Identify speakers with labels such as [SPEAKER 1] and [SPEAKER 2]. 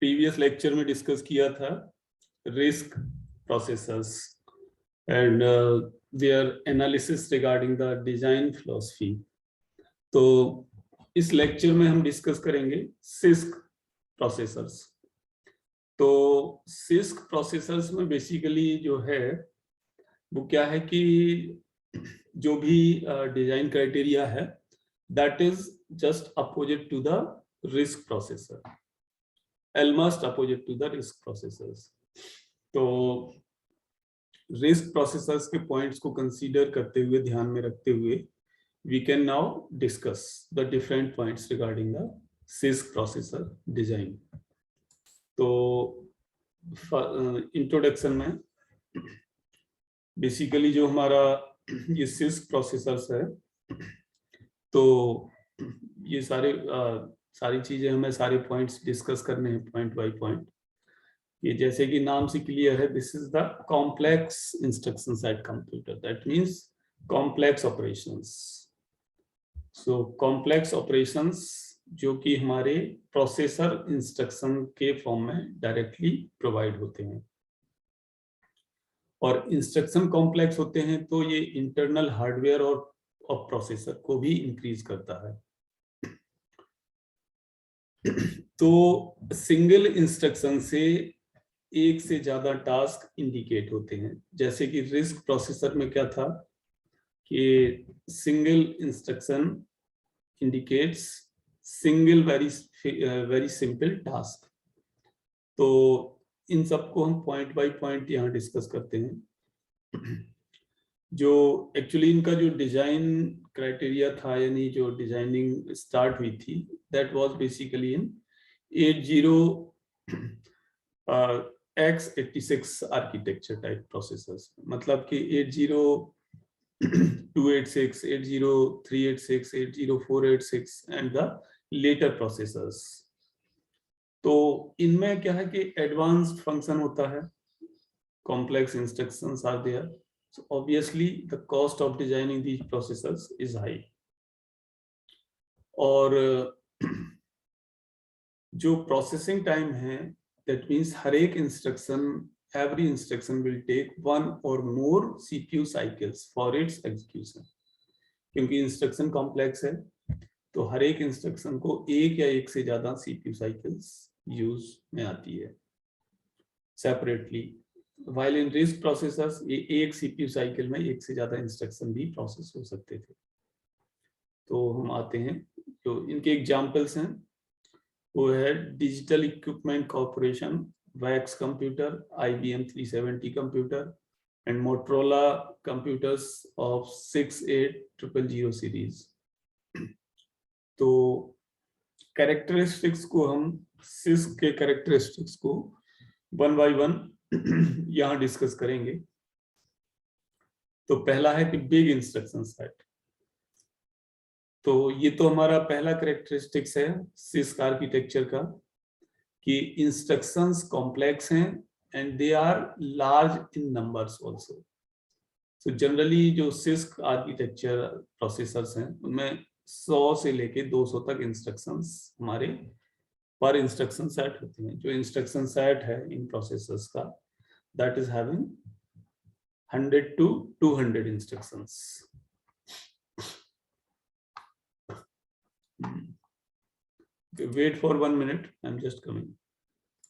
[SPEAKER 1] Previous lecture में discuss किया था RISC processors and their analysis regarding the design philosophy. तो इस लेक्चर में हम डिस्कस करेंगे सिस्क प्रोसेसर्स। तो सिस्क प्रोसेसर्स में बेसिकली जो है वो क्या है कि जो भी डिजाइन क्राइटेरिया है that is just opposite to the RISC processor, almost opposite to the risk processors। तो रिस्क प्रोसेसर्स के पॉइंट्स को कंसीडर करते हुए, ध्यान में रखते हुए, we can now discuss the different points regarding the CISC processor design। तो इंट्रोडक्शन में बेसिकली जो हमारा ये CISC प्रोसेसर्स है, तो ये सारी चीजें हमें सारे पॉइंट्स डिस्कस करने हैं पॉइंट बाय पॉइंट। ये जैसे कि नाम से क्लियर है, this is the complex instruction set computer, that means complex operations. So complex operations जो कि हमारे प्रोसेसर इंस्ट्रक्शन के फॉर्म में डायरेक्टली प्रोवाइड होते हैं, और इंस्ट्रक्शन कॉम्प्लेक्स होते हैं तो ये इंटरनल हार्डवेयर और प्रोसेसर को भी इंक्रीज करता है। तो सिंगल इंस्ट्रक्शन से एक से ज्यादा टास्क इंडिकेट होते हैं। जैसे कि रिस्क प्रोसेसर में क्या था कि single instruction indicates single very simple task. तो इन सबको हम पॉइंट बाय पॉइंट यहाँ डिस्कस करते हैं। जो एक्चुअली इनका जो डिजाइन क्राइटेरिया था, यानी जो डिजाइनिंग स्टार्ट हुई थी, that was basically in 80x86 architecture type processors. मतलब कि 80286, 80386, 80486 एंड द लेटर प्रोसेसर्स। तो इनमें क्या है कि एडवांस्ड फंक्शन होता है, complex instructions are there, so obviously the cost of designing these processors is high। और जो प्रोसेसिंग टाइम है, that means हर एक instruction, every instruction will take one or more CPU cycles for its execution। क्योंकि instruction complex है तो हर एक instruction को एक या एक से ज्यादा CPU साइकिल्स यूज में आती है separately. While in RISC processors ये एक CPU साइकिल में एक से ज्यादा इंस्ट्रक्शन भी प्रोसेस हो सकते थे। तो हम आते हैं, जो इनके एग्जांपल्स हैं वो है digital equipment corporation, wax computer, IBM 370 computer and Motorola computers of 68000 series. तो कैरेक्टरिस्टिक्स को हम CISC के कैरेक्टरिस्टिक्स को वन बाय वन यहां डिस्कस करेंगे। तो पहला है कि बिग इंस्ट्रक्शन सेट। तो ये तो हमारा पहला कैरेक्टरिस्टिक्स है CISC आर्किटेक्चर का, कि इंस्ट्रक्शंस कॉम्प्लेक्स हैं and they are large in numbers also. So generally जो CISC आर्किटेक्चर प्रोसेसर्स हैं उनमें 100 से लेके 200 तक इंस्ट्रक्शंस हमारे पर इंस्ट्रक्शन सेट होते हैं। जो इंस्ट्रक्शन सेट है इन प्रोसेसर्स का, that is having 100 to 200 instructions. Wait for 1 minute, I'm just coming।